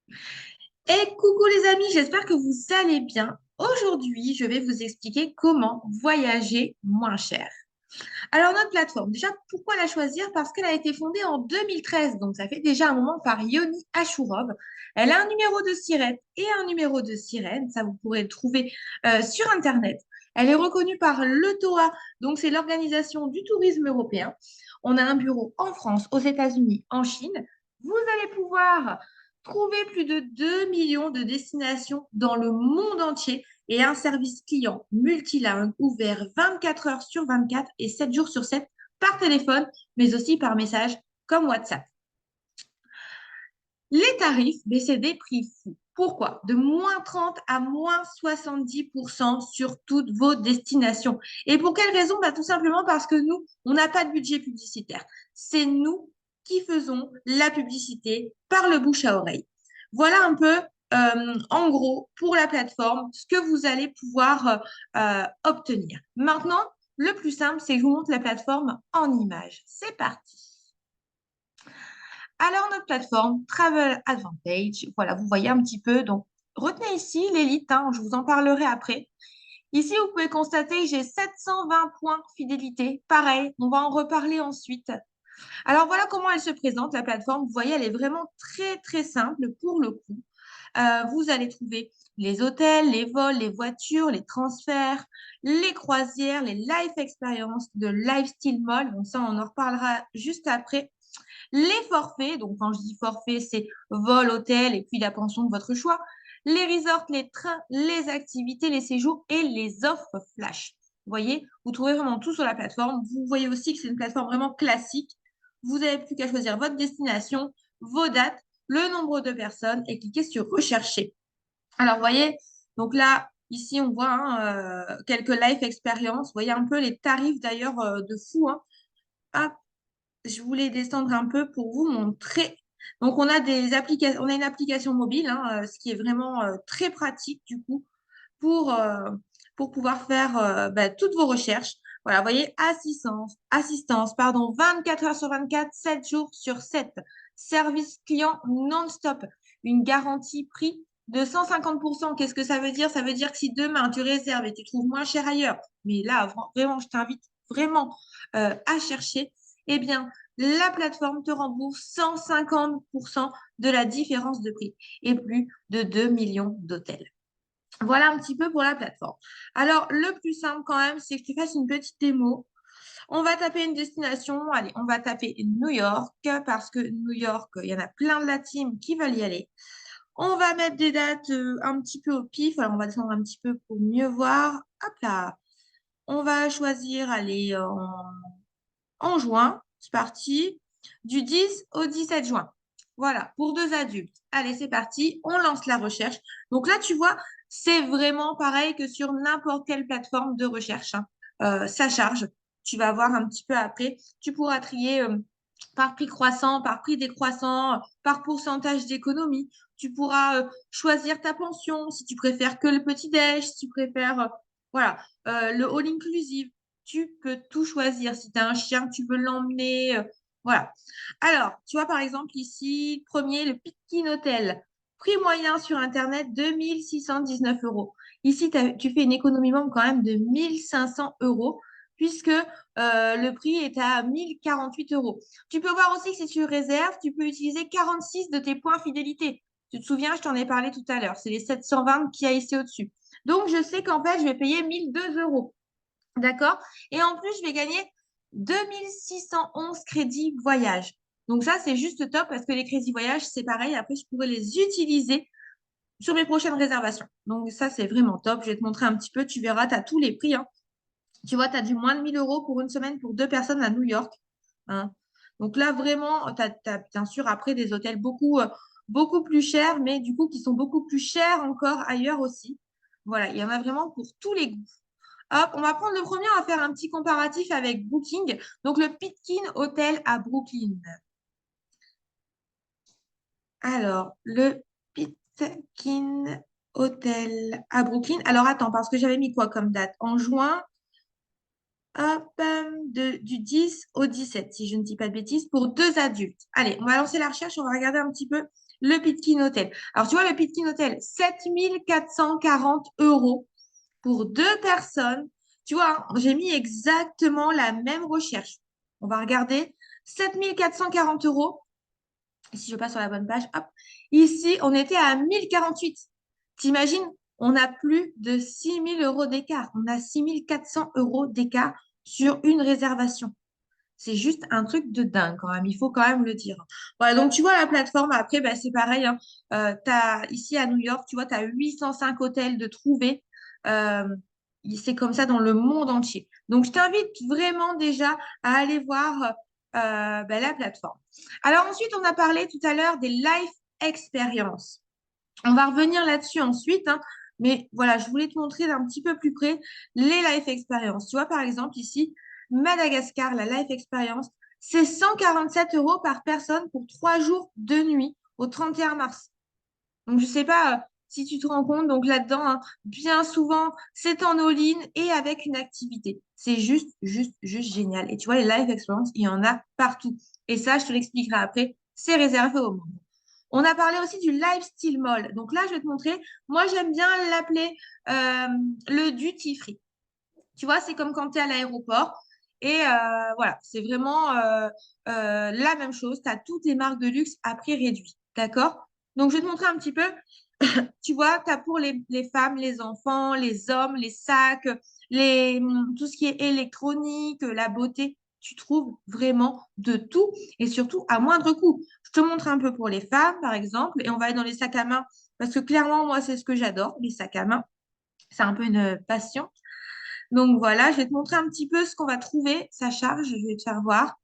Et coucou les amis, j'espère que vous allez bien. Aujourd'hui, je vais vous expliquer comment voyager moins cher. Alors, notre plateforme, déjà, pourquoi la choisir? Parce qu'elle a été fondée en 2013, donc ça fait déjà un moment par Yoni Ashurov. Elle a un numéro de sirène et un numéro de sirène, ça vous pourrez le trouver sur Internet. Elle est reconnue par l'ETOA, donc c'est l'Organisation du tourisme européen. On a un bureau en France, aux États-Unis, en Chine. Vous allez pouvoir trouver plus de 2 millions de destinations dans le monde entier et un service client multilingue ouvert 24 heures sur 24 et 7 jours sur 7 par téléphone, mais aussi par message comme WhatsApp. Les tarifs, mais c'est des prix fous. Pourquoi? De moins 30 à moins 70% sur toutes vos destinations. Et pour quelle raison? Bah, tout simplement parce que nous, on n'a pas de budget publicitaire. C'est nous qui faisons la publicité par le bouche à oreille. Voilà un peu, en gros, pour la plateforme, ce que vous allez pouvoir obtenir. Maintenant, le plus simple, c'est que je vous montre la plateforme en images. C'est parti. Alors, notre plateforme Travel Advantage, voilà, vous voyez un petit peu. Donc, retenez ici l'élite, hein, je vous en parlerai après. Ici, vous pouvez constater que j'ai 720 points fidélité. Pareil, on va en reparler ensuite. Alors, voilà comment elle se présente, la plateforme. Vous voyez, elle est vraiment très, très simple pour le coup. Vous allez trouver les hôtels, les vols, les voitures, les transferts, les croisières, les life experiences de Lifestyle Mall. Donc ça, on en reparlera juste après. Les forfaits, donc quand je dis forfait, c'est vol, hôtel et puis la pension de votre choix. Les resorts, les trains, les activités, les séjours et les offres flash. Vous voyez, vous trouvez vraiment tout sur la plateforme. Vous voyez aussi que c'est une plateforme vraiment classique. Vous n'avez plus qu'à choisir votre destination, vos dates, le nombre de personnes et cliquer sur rechercher. Alors, vous voyez, donc là, ici, on voit hein, quelques live expériences. Vous voyez un peu les tarifs d'ailleurs de fou. Hein. Hop, je voulais descendre un peu pour vous montrer. Donc, on a des applications, on a une application mobile, hein, ce qui est vraiment très pratique du coup pour pouvoir faire bah, toutes vos recherches. Voilà, vous voyez, assistance, pardon, 24 heures sur 24, 7 jours sur 7. Service client non-stop. Une garantie prix de 150%. Qu'est-ce que ça veut dire? Ça veut dire que si demain tu réserves et tu trouves moins cher ailleurs, mais là, vraiment, je t'invite vraiment à chercher, eh bien, la plateforme te rembourse 150% de la différence de prix et plus de 2 millions d'hôtels. Voilà un petit peu pour la plateforme. Alors, le plus simple quand même, c'est que tu fasses une petite démo. On va taper une destination. Allez, on va taper New York parce que New York, il y en a plein de la team qui veulent y aller. On va mettre des dates un petit peu au pif. Alors, on va descendre un petit peu pour mieux voir. Hop là. On va choisir, allez, en juin. C'est parti. Du 10 au 17 juin. Voilà, pour 2 adultes. Allez, c'est parti. On lance la recherche. Donc là, tu vois, c'est vraiment pareil que sur n'importe quelle plateforme de recherche. Hein. Ça charge. Tu vas voir un petit peu après. Tu pourras trier par prix croissant, par prix décroissant, par pourcentage d'économie. Tu pourras choisir ta pension si tu préfères que le petit-déj, si tu préfères voilà, le all inclusive. Tu peux tout choisir. Si tu as un chien, tu veux l'emmener. Voilà. Alors, tu vois, par exemple, ici, premier, le Pitkin Hotel. Prix moyen sur Internet, 2 619 euros. Ici, tu fais une économie membre quand même de 1 500 euros, puisque le prix est à 1 048 euros. Tu peux voir aussi que si tu réserves, tu peux utiliser 46 de tes points fidélité. Tu te souviens, je t'en ai parlé tout à l'heure. C'est les 720 qui a ici au-dessus. Donc, je sais qu'en fait, je vais payer 1 002 euros. D'accord? Et en plus, je vais gagner 2 611 crédits voyage. Donc ça, c'est juste top parce que les crédits voyage, c'est pareil. Après, je pourrais les utiliser sur mes prochaines réservations. Donc ça, c'est vraiment top. Je vais te montrer un petit peu. Tu verras, tu as tous les prix. Hein. Tu vois, tu as du moins de 1 000 euros pour une semaine pour 2 personnes à New York. Hein. Donc là, vraiment, tu as, bien sûr après des hôtels beaucoup plus chers, mais du coup, qui sont beaucoup plus chers encore ailleurs aussi. Voilà, il y en a vraiment pour tous les goûts. Hop, on va prendre le premier, on va faire un petit comparatif avec Booking. Donc, le Pitkin Hotel à Brooklyn. Alors, le Pitkin Hotel à Brooklyn. Alors, attends, parce que j'avais mis quoi comme date? En juin. Hop, du 10 au 17, si je ne dis pas de bêtises, pour deux adultes. Allez, on va lancer la recherche, on va regarder un petit peu le Pitkin Hotel. Alors, tu vois, le Pitkin Hotel, 7 440 € pour deux personnes. Tu vois, hein, j'ai mis exactement la même recherche. On va regarder 7 440 €. Si je passe sur la bonne page, hop. Ici, on était à 1048. T'imagines, on a plus de 6 000 € d'écart. On a 6 400 € d'écart sur une réservation. C'est juste un truc de dingue quand même, il faut quand même le dire. Voilà, donc tu vois la plateforme, après, bah, c'est pareil, hein. Ici à New York, tu vois, tu as 805 hôtels de trouver. Euh, c'est comme ça dans le monde entier. Donc, je t'invite vraiment déjà à aller voir bah, la plateforme. Alors ensuite, on a parlé tout à l'heure des life experiences. On va revenir là-dessus ensuite, hein, mais voilà, je voulais te montrer d'un petit peu plus près les life experiences. Tu vois, par exemple, ici, Madagascar, la life experience, c'est 147 € par personne pour 3 jours, 2 nuits au 31 mars. Donc, je sais pas si tu te rends compte, donc là-dedans, hein, bien souvent, c'est en all-in et avec une activité. C'est juste génial. Et tu vois, les live experience, il y en a partout. Et ça, je te l'expliquerai après, c'est réservé au monde. On a parlé aussi du lifestyle mall. Donc là, je vais te montrer. Moi, j'aime bien l'appeler euh, le duty free. Tu vois, c'est comme quand tu es à l'aéroport. Et voilà, c'est vraiment la même chose. Tu as toutes les marques de luxe à prix réduit. D'accord? Donc, je vais te montrer un petit peu. Tu vois, tu as pour les femmes, les enfants, les hommes, les sacs, tout ce qui est électronique, la beauté. Tu trouves vraiment de tout et surtout à moindre coût. Je te montre un peu pour les femmes, par exemple, et on va aller dans les sacs à main parce que clairement, moi, c'est ce que j'adore, les sacs à main. C'est un peu une passion. Donc voilà, je vais te montrer un petit peu ce qu'on va trouver. Ça charge, je vais te faire voir.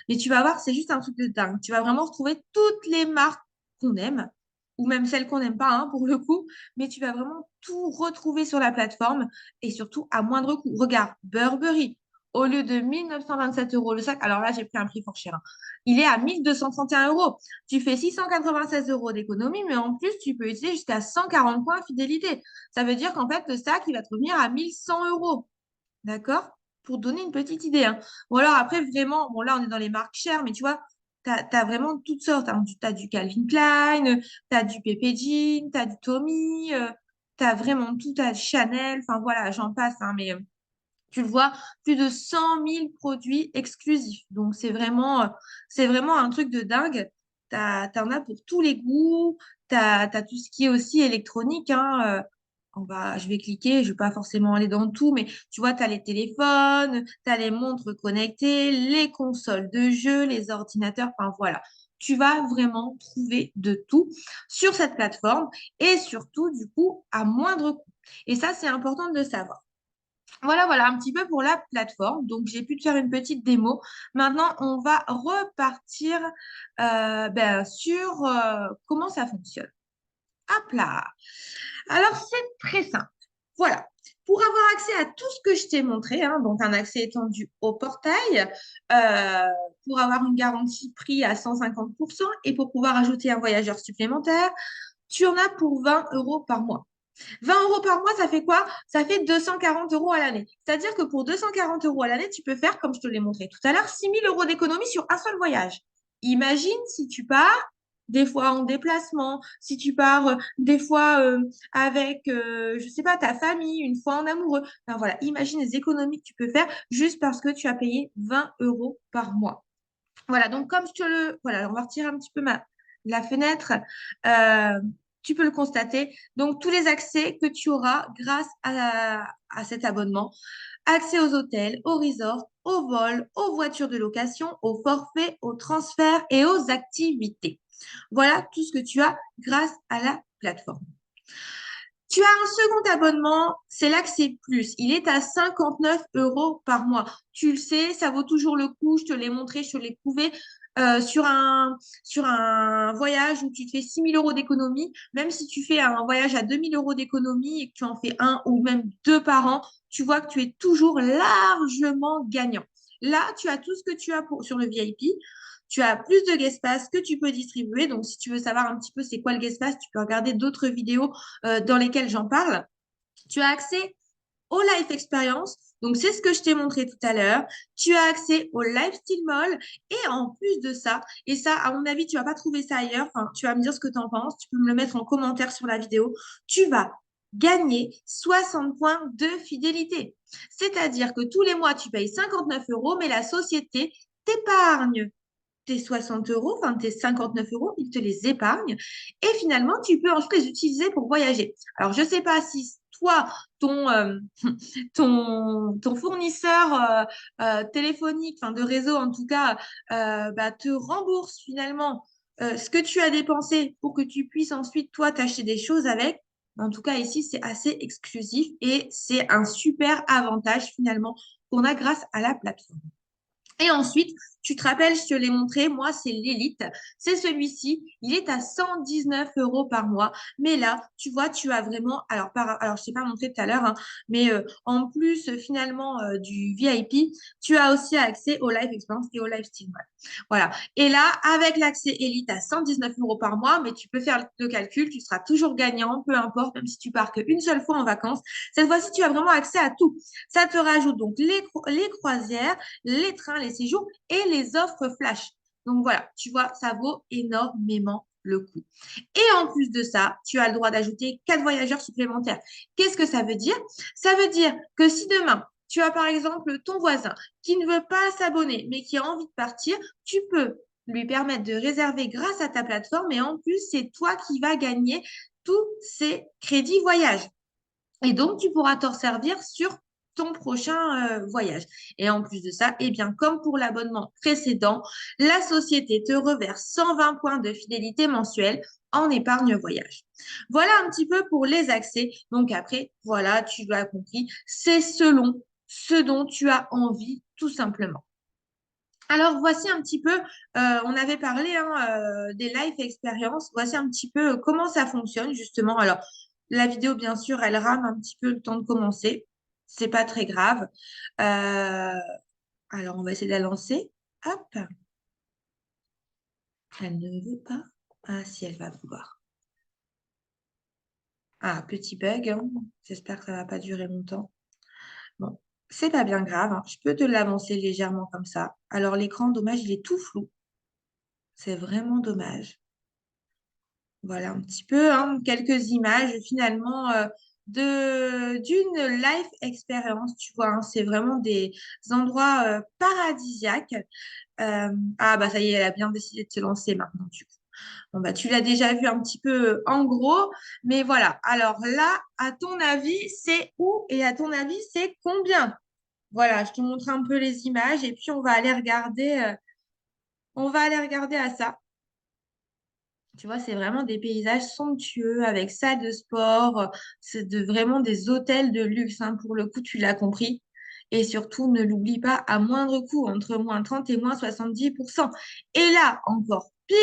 Mais tu vas voir, c'est juste un truc de dingue. Tu vas vraiment retrouver toutes les marques qu'on aime, ou même celles qu'on n'aime pas, hein, pour le coup. Mais tu vas vraiment tout retrouver sur la plateforme et surtout à moindre coût. Regarde, Burberry, au lieu de 1 927 € le sac, alors là, j'ai pris un prix fort cher, hein. Il est à 1 231 €. Tu fais 696 € d'économie, mais en plus, tu peux utiliser jusqu'à 140 points fidélité. Ça veut dire qu'en fait, le sac, il va te revenir à 1 100 €. D'accord? Pour donner une petite idée, hein. Ou alors après, vraiment, bon là, on est dans les marques chères, mais tu vois, tu as, vraiment toutes sortes, hein. Tu as du Calvin Klein, tu as du Pepe Jean, tu as du Tommy, tu as vraiment tout, tu as Chanel, enfin voilà, j'en passe, hein, mais tu le vois, plus de 100 000 produits exclusifs. Donc, c'est vraiment un truc de dingue. T'en as pour tous les goûts. T'as tout ce qui est aussi électronique, hein. Je vais cliquer, je vais pas forcément aller dans tout, mais tu vois, tu as les téléphones, tu as les montres connectées, les consoles de jeux, les ordinateurs, enfin voilà. Tu vas vraiment trouver de tout sur cette plateforme et surtout, du coup, à moindre coût. Et ça, c'est important de le savoir. Voilà, un petit peu pour la plateforme. Donc, j'ai pu te faire une petite démo. Maintenant, on va repartir ben, sur comment ça fonctionne. Hop là. Alors, c'est très simple. Voilà. Pour avoir accès à tout ce que je t'ai montré, hein, donc un accès étendu au portail, euh, pour avoir une garantie prix à 150% et pour pouvoir ajouter un voyageur supplémentaire, tu en as pour 20 € par mois. 20 € par mois, ça fait quoi? Ça fait 240 € à l'année. C'est-à-dire que pour 240 € à l'année, tu peux faire, comme je te l'ai montré tout à l'heure, 6 000 € d'économie sur un seul voyage. Imagine si tu pars des fois en déplacement, si tu pars des fois avec, je sais pas, ta famille, une fois en amoureux. Enfin, voilà, imagine les économies que tu peux faire juste parce que tu as payé 20 € par mois. Voilà, donc comme je te le... Voilà, on va retirer un petit peu la fenêtre. Euh, Tu peux le constater. Donc, tous les accès que tu auras grâce à cet abonnement. Accès aux hôtels, aux resorts, aux vols, aux voitures de location, aux forfaits, aux transferts et aux activités. Voilà tout ce que tu as grâce à la plateforme. Tu as un second abonnement, c'est l'Accès Plus. Il est à 59 € par mois. Tu le sais, ça vaut toujours le coup. Je te l'ai montré, je te l'ai prouvé. Sur un voyage où tu te fais 6 000 € d'économie, même si tu fais un voyage à 2 000 € d'économie et que tu en fais un ou même deux par an, tu vois que tu es toujours largement gagnant. Là, tu as tout ce que tu as sur le VIP. Tu as plus de guest pass que tu peux distribuer. Donc, si tu veux savoir un petit peu c'est quoi le guest pass, tu peux regarder d'autres vidéos dans lesquelles j'en parle. Tu as accès au life experience. Donc, c'est ce que je t'ai montré tout à l'heure. Tu as accès au Lifestyle Mall et en plus de ça, et ça, à mon avis, tu vas pas trouver ça ailleurs. Enfin, tu vas me dire ce que tu en penses. Tu peux me le mettre en commentaire sur la vidéo. Tu vas gagner 60 points de fidélité. C'est-à-dire que tous les mois, tu payes 59 euros, mais la société t'épargne tes 60 euros, enfin tes 59 euros, il te les épargne. Et finalement, tu peux ensuite les utiliser pour voyager. Alors, je ne sais pas si toi, ton, ton fournisseur téléphonique, enfin de réseau en tout cas, bah, te rembourse finalement ce que tu as dépensé pour que tu puisses ensuite, toi, t'acheter des choses avec. En tout cas, ici, c'est assez exclusif et c'est un super avantage finalement qu'on a grâce à la plateforme. Et ensuite, tu te rappelles, je te l'ai montré, moi, c'est l'élite. C'est celui-ci. Il est à 119 euros par mois. Mais là, tu vois, tu as vraiment, alors je t'ai pas montré tout à l'heure, hein, mais en plus, finalement, du VIP, tu as aussi accès au Live Experience et au Live Steam. Voilà. Et là, avec l'accès élite à 119 euros par mois, mais tu peux faire le calcul, tu seras toujours gagnant, peu importe, même si tu pars qu'une seule fois en vacances. Cette fois-ci, tu as vraiment accès à tout. Ça te rajoute donc les croisières, les trains, les séjours et les offres flash. Donc voilà, tu vois, ça vaut énormément le coup. Et en plus de ça, tu as le droit d'ajouter 4 voyageurs supplémentaires. Qu'est-ce que ça veut dire? Ça veut dire que si demain, tu as par exemple ton voisin qui ne veut pas s'abonner, mais qui a envie de partir, tu peux lui permettre de réserver grâce à ta plateforme et en plus, c'est toi qui vas gagner tous ces crédits voyage. Et donc, tu pourras t'en servir sur ton prochain voyage. Et en plus de ça, eh bien, comme pour l'abonnement précédent, la société te reverse 120 points de fidélité mensuelle en épargne voyage. Voilà un petit peu pour les accès. Donc après, voilà, tu l'as compris, c'est selon ce dont tu as envie, tout simplement. Alors, voici un petit peu, on avait parlé hein, des live expériences. Voici un petit peu comment ça fonctionne, justement. Alors, la vidéo, bien sûr, elle rame un petit peu le temps de commencer. C'est pas très grave. Euh, alors, on va essayer de la lancer. Hop, elle ne veut pas. Ah, si, elle va vouloir. Ah, petit bug, hein. J'espère que ça va pas durer longtemps. Bon, c'est pas bien grave, hein. Je peux te l'avancer légèrement comme ça. Alors, l'écran, dommage, il est tout flou. C'est vraiment dommage. Voilà un petit peu, hein, quelques images finalement d'une life expérience, tu vois, hein, c'est vraiment des endroits paradisiaques. Ah bah ça y est, elle a bien décidé de se lancer maintenant du coup. Bon bah tu l'as déjà vu un petit peu en gros, mais voilà. Alors là, à ton avis, c'est où et à ton avis, c'est combien? Voilà, je te montre un peu les images et puis on va aller regarder à ça. Tu vois, c'est vraiment des paysages somptueux avec salle de sport. C'est vraiment des hôtels de luxe, hein, pour le coup, tu l'as compris. Et surtout, ne l'oublie pas, à moindre coût, entre moins 30 et moins 70%. Et là, encore pire,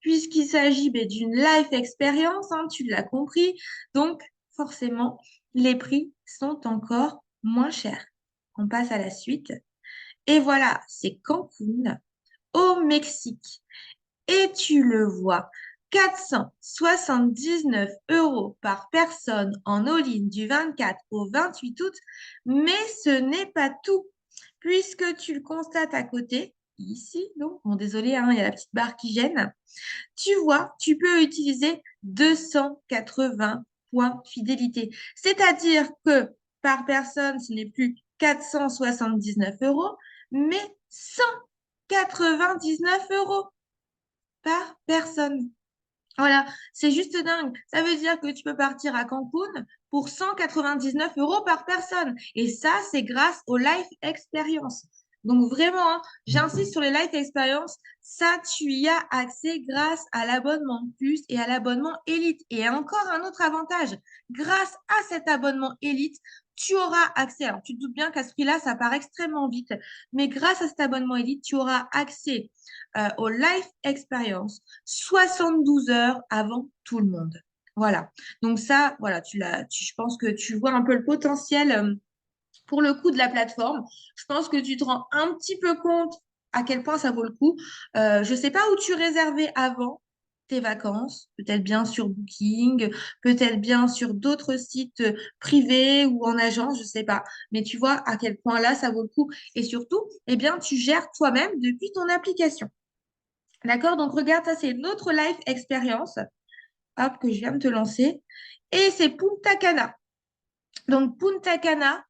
puisqu'il s'agit ben, d'une life expérience, hein, tu l'as compris. Donc, forcément, les prix sont encore moins chers. On passe à la suite. Et voilà, c'est Cancun, au Mexique. Et tu le vois, 479 euros par personne en all-in du 24 au 28 août. Mais ce n'est pas tout, puisque tu le constates à côté, ici, donc, bon, désolé, hein, il y a la petite barre qui gêne. Tu vois, tu peux utiliser 280 points fidélité. C'est-à-dire que par personne, ce n'est plus 479 euros, mais 199 euros par personne. Voilà, c'est juste dingue. Ça veut dire que tu peux partir à Cancun pour 199 euros par personne. Et ça, c'est grâce au Life Experience. Donc vraiment, hein, j'insiste sur les Life Experience. Ça, tu y as accès grâce à l'abonnement Plus et à l'abonnement Élite. Et encore un autre avantage. Grâce à cet abonnement Élite, tu auras accès. Alors, tu te doutes bien qu'à ce prix-là, ça part extrêmement vite. Mais grâce à cet abonnement Élite, tu auras accès au Life Experience 72 heures avant tout le monde. Voilà. Donc ça, voilà, je pense que tu vois un peu le potentiel pour le coût de la plateforme. Je pense que tu te rends un petit peu compte à quel point ça vaut le coup. Je ne sais pas où tu réservais avant. tes vacances, peut-être bien sur Booking, peut-être bien sur d'autres sites privés ou en agence, je sais pas. Mais tu vois à quel point là, ça vaut le coup. Et surtout, eh bien, tu gères toi-même depuis ton application. D'accord? Donc, regarde, ça, c'est notre live expérience, hop, que je viens de te lancer. Et c'est Punta Cana. Donc, Punta Cana,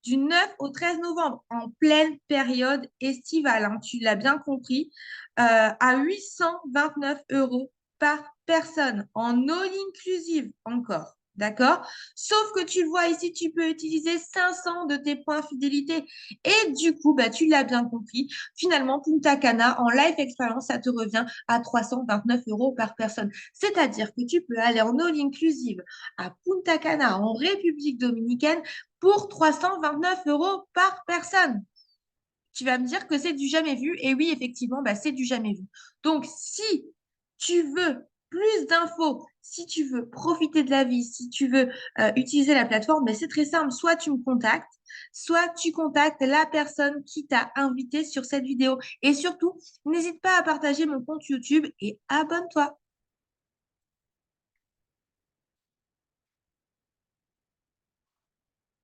du 9 au 13 novembre, en pleine période estivale, hein, tu l'as bien compris, à 829 € par personne, en all inclusive encore. D'accord? Sauf que tu vois ici, tu peux utiliser 500 de tes points fidélité. Et du coup, bah, tu l'as bien compris, finalement, Punta Cana, en live expérience, ça te revient à 329 € par personne. C'est-à-dire que tu peux aller en all inclusive à Punta Cana, en République dominicaine, pour 329 € par personne. Tu vas me dire que c'est du jamais vu. Et oui, effectivement, bah, c'est du jamais vu. Donc, si tu veux plus d'infos, si tu veux profiter de la vie, si tu veux utiliser la plateforme, ben, c'est très simple. Soit tu me contactes, soit tu contactes la personne qui t'a invité sur cette vidéo. Et surtout, n'hésite pas à partager mon compte YouTube et abonne-toi.